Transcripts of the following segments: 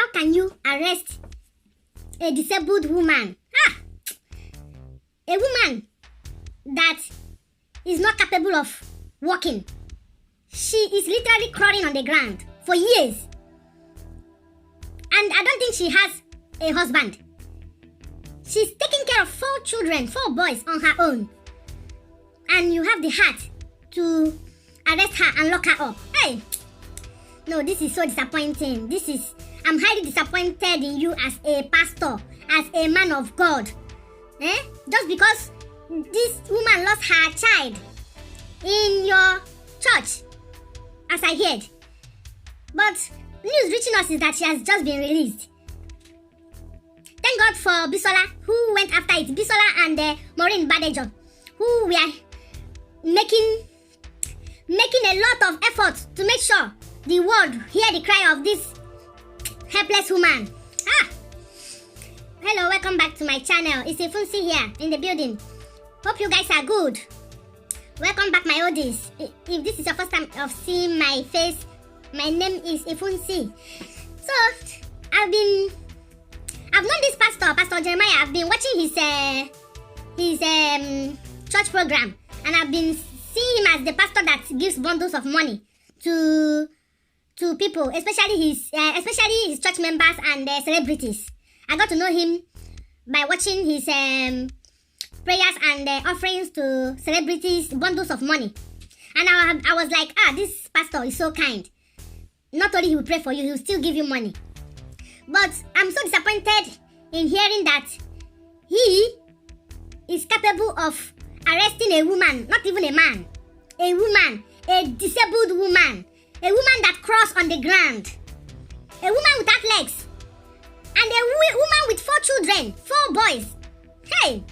How can you arrest a disabled woman? A woman that is not capable of walking. She is literally crawling on the ground for years. And I don't think she has a husband. She's taking care of 4 children, 4 boys on her own. And you have the heart to arrest her and lock her up. Hey! No, this is so disappointing. I'm highly disappointed in you as a pastor, as a man of God. Just because this woman lost her child in your church, as I heard. But news reaching us is that she has just been released. Thank God for Bisola, who went after it. Bisola and Maureen Badejo, who were making a lot of effort to make sure the world hear the cry of this helpless woman. Hello, welcome back to my channel. It's Ifunsi here in the building. Hope you guys are good. Welcome back, my oldies. If this is your first time of seeing my face, my name is Ifunsi. So, I've known this Pastor Jeremiah. I've been watching his church program, and I've been seeing him as the pastor that gives bundles of money to people, especially his church members and celebrities. I got to know him by watching his prayers and offerings to celebrities, bundles of money. And I was like, this pastor is so kind. Not only he will pray for you, he will still give you money. But I'm so disappointed in hearing that he is capable of arresting a woman, not even a man. A woman, a disabled woman, a woman that crawls on the ground, a woman without legs, and a woman with 4 children, 4 boys. Hey,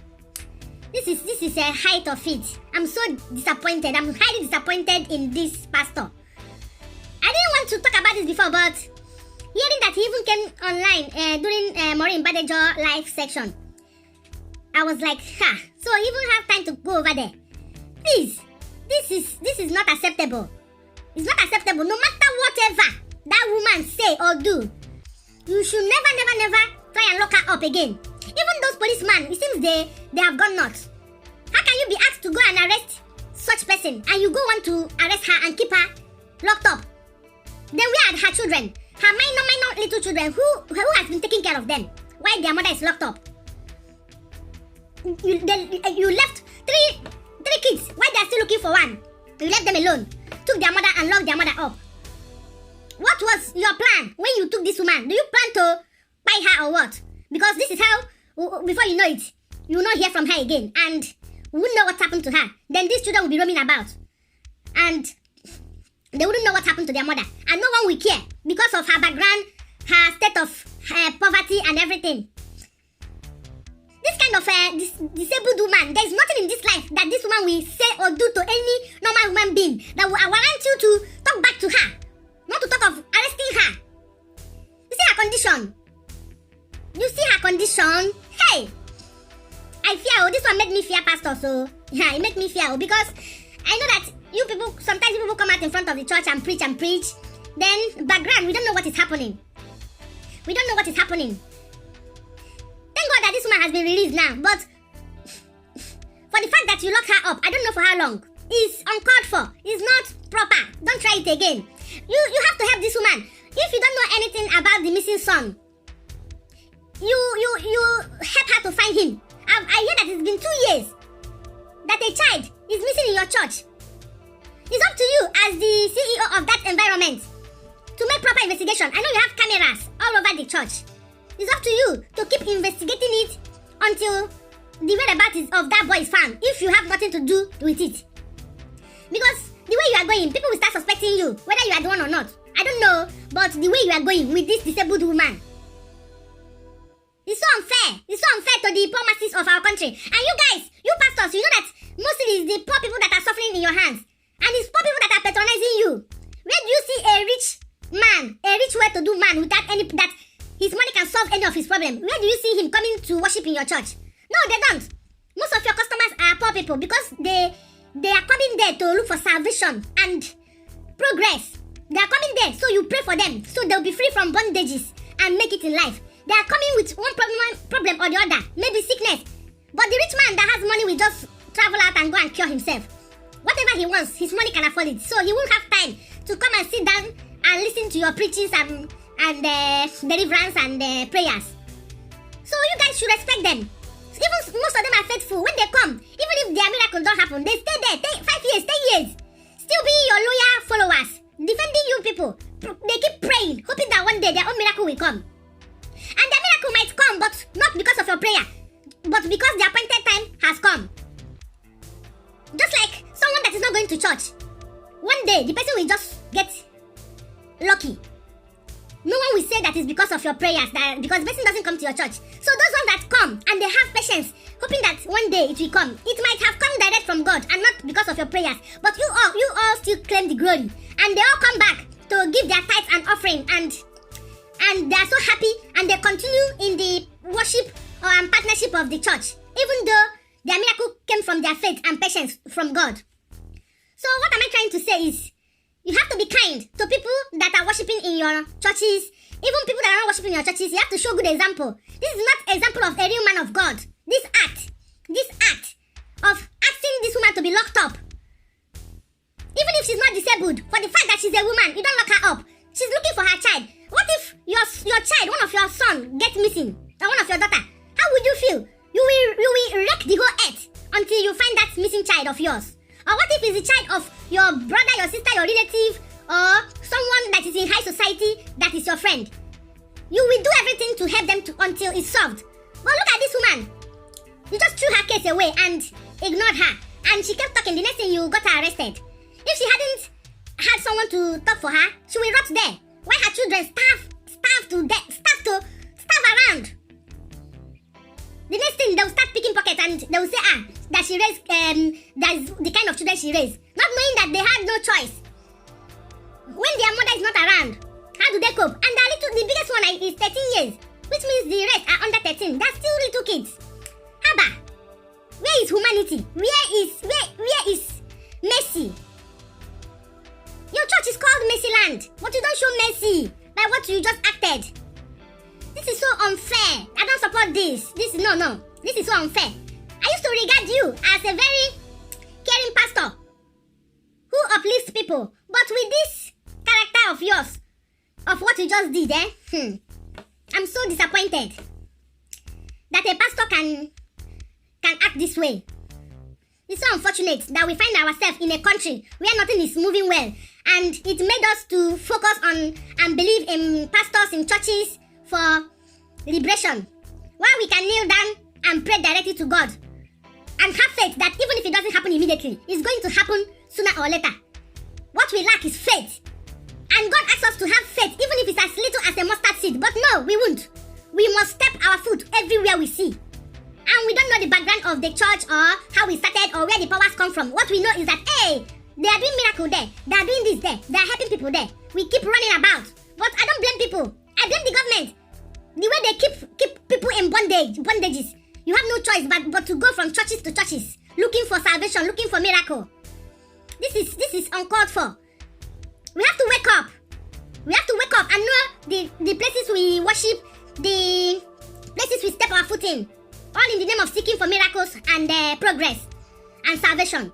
this is a height of it. I'm so disappointed. I'm highly disappointed in this pastor. I didn't want to talk about this before, but hearing that he even came online during Maureen Badejo live section, I was like, so he even have time to go over there. Please, this is not acceptable. It's not acceptable. No matter whatever that woman say or do, you should never try and lock her up again. Even those policemen, it seems they have gone nuts. How can you be asked to go and arrest such person, and you go want to arrest her and keep her locked up? Then where are her children? Her minor little children, who has been taking care of them while their mother is locked up? You left three kids while they are still looking for one. You left them alone, took their mother and locked their mother up. What was your plan when you took this woman? Do you plan to buy her or what? Because this is how, before you know it, you will not hear from her again, and we wouldn't know what happened to her. Then these children will be roaming about, and they wouldn't know what happened to their mother, and no one will care because of her background, her state of poverty and everything. This kind of disabled woman, there is nothing in this life that this woman will say or do to any normal human being that will warrant you to talk back to her, not to talk of arresting her. You see her condition? You see her condition? Hey! I fear, this one made me fear pastor, so yeah, it made me fear, because I know that you people, sometimes people come out in front of the church and preach, then background, we don't know what is happening. We don't know what is happening. Thank God that this woman has been released now, but for the fact that you lock her up, I don't know for how long, is uncalled for, is not proper. Don't try it again. You have to help this woman. If you don't know anything about the missing son, you help her to find him. I hear that it's been 2 years that a child is missing in your church. It's up to you as the CEO of that environment to make proper investigation. I know you have cameras all over the church. It's up to you to keep investigating it until the whereabouts of that boy is found, if you have nothing to do with it. Because the way you are going, people will start suspecting you, whether you are the one or not. I don't know, but the way you are going with this disabled woman, it's so unfair. It's so unfair to the poor masses of our country. And you guys, you pastors, you know that mostly it's the poor people that are suffering in your hands. And it's poor people that are patronizing you. Where do you see a rich man, a rich well-to-do man without any, that his money can solve any of his problems? Where do you see him coming to worship in your church? No, they don't. Most of your customers are poor people because they are coming there to look for salvation and progress. They are coming there, so you pray for them, so they'll be free from bondages and make it in life. They are coming with one problem or the other, maybe sickness. But the rich man that has money will just travel out and go and cure himself. Whatever he wants, his money can afford it. So he won't have time to come and sit down and listen to your preachings and deliverance and prayers. So you guys should respect them. Even most of them are faithful. When they come, even if their miracle don't happen, they stay there 5 years, 10 years. Still being your loyal followers, defending you people. They keep praying, hoping that one day their own miracle will come. And their miracle might come, but not because of your prayer, but because the appointed time has come. Just like someone that is not going to church. One day, the person will just get lucky. No one will say that it's because of your prayers, because the person doesn't come to your church. So those ones that come and they have patience, hoping that one day it will come, it might have come direct from God and not because of your prayers. But you all still claim the glory. And they all come back to give their tithes and offering, and they are so happy, and they continue in the worship and partnership of the church, even though their miracle came from their faith and patience from God. So what am I trying to say is, you have to be kind to people that are worshiping in your churches. Even people that are not worshiping in your churches, you have to show good example. This is not example of a real man of God. This act of asking this woman to be locked up, even if she's not disabled, for the fact that she's a woman, you don't lock her up. She's looking for her child. What if your child, one of your son, gets missing, or one of your daughter? How would you feel? You will wreck the whole earth until you find that missing child of yours. Or what if it's the child of your brother, your sister, your relative, or someone that is in high society that is your friend? You will do everything to help them until it's solved. But look at this woman. You just threw her case away and ignored her. And she kept talking. The next thing, you got her arrested. If she hadn't had someone to talk for her, she will rot there. Why her children starve to death, starve around? The next thing, they'll start picking pockets and they'll say, that she raised, that's the kind of children she raised. Not knowing that they had no choice. When their mother is not around, how do they cope? And the biggest one is 13 years, which means the rest are under 13. They're still little kids. Abba, where is humanity? Where is mercy? Your church is called Mercy Land, but you don't show mercy by what you just acted. This is so unfair. I don't support this. No. This is so unfair. I used to regard you as a very caring pastor who uplifts people. But with this character of yours, of what you just did, I'm so disappointed that a pastor can act this way. It's so unfortunate that we find ourselves in a country where nothing is moving well, and it made us to focus on and believe in pastors in churches for liberation, while we can kneel down and pray directly to God and have faith that even if it doesn't happen immediately, it's going to happen sooner or later. What we lack is faith. And God asks us to have faith, even if it's as little as a mustard seed. But no, we won't. We must step our foot everywhere we see. And we don't know the background of the church or how we started or where the powers come from. What we know is that, hey, they are doing miracle there. They are doing this there. They are helping people there. We keep running about. But I don't blame people. I blame the government. The way they keep people in bondages. You have no choice but to go from churches to churches, looking for salvation, looking for miracle. This is uncalled for. We have to wake up. We have to wake up and know the places we worship, the places we step our foot in, all in the name of seeking for miracles and progress and salvation.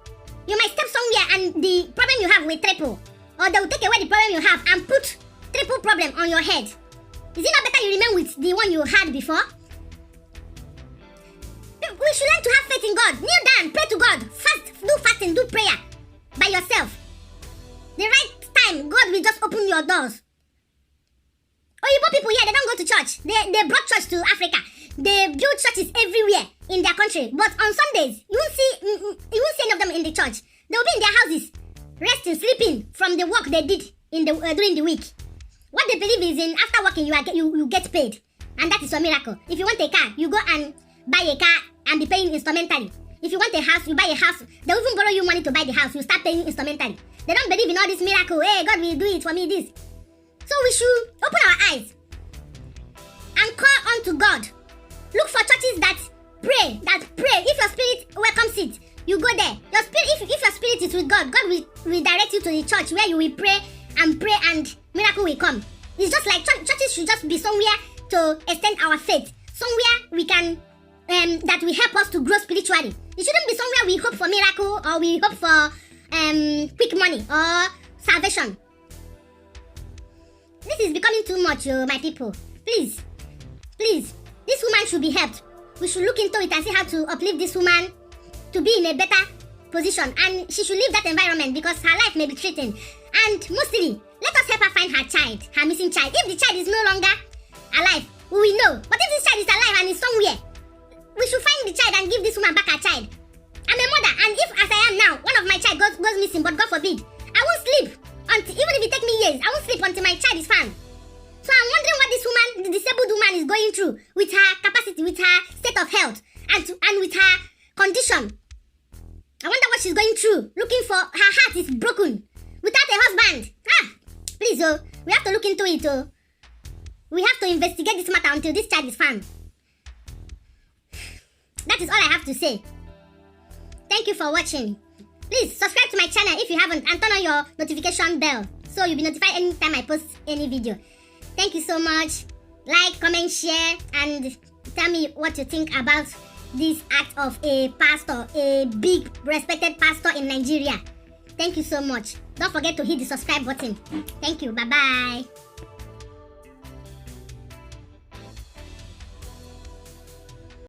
You might step somewhere and the problem you have will triple, or they will take away the problem you have and put triple problem on your head. Is it not better you remain with the one you had before? We should learn to have faith in God. Kneel down, pray to God. Fast, do fasting, do prayer by yourself. The right time, God will just open your doors. Oyibo people here, they don't go to church. They brought church to Africa. They build churches everywhere in their country. But on Sundays, you won't see any of them in the church. They'll be in their houses, resting, sleeping from the work they did during the week. What they believe is in after working, you get paid. And that is a miracle. If you want a car, you go and buy a car and be paying instrumentally. If you want a house, you buy a house. They'll even borrow you money to buy the house. You start paying instrumentally. They don't believe in all this miracle. Hey, God will do it for me, this. So we should open our eyes and call on to God. Look for churches that pray. If your spirit welcomes it, you go there. Your spirit, if your spirit is with God, God will direct you to the church where you will pray and miracle will come. It's just like churches should just be somewhere to extend our faith. Somewhere we can, that will help us to grow spiritually. It shouldn't be somewhere we hope for miracle or we hope for quick money or salvation. This is becoming too much, my people. Please, this woman should be helped. We should look into it and see how to uplift this woman to be in a better position, and she should leave that environment because her life may be threatened. And mostly, let us help her find her child, her missing child. If the child is no longer alive, we will know. But if this child is alive and is somewhere, we should find the child and give this woman back her child. I'm a mother, and if, as I am now, one of my child goes missing, but God forbid, I won't sleep until, even if it take me years, I won't sleep until my child is found. So I'm wondering what this woman, the disabled woman, is going through with her capacity, with her state of health, and with her condition. I wonder what she's going through, looking for, her heart is broken, without a husband. Please, we have to look into it, we have to investigate this matter until this child is found. That is all I have to say. Thank you for watching. Please subscribe to my channel if you haven't and turn on your notification bell so you'll be notified anytime I post any video. Thank you so much. Like, comment, share, and tell me what you think about this act of a pastor, a big respected pastor in Nigeria. Thank you so much. Don't forget to hit the subscribe button. Thank you. Bye-bye.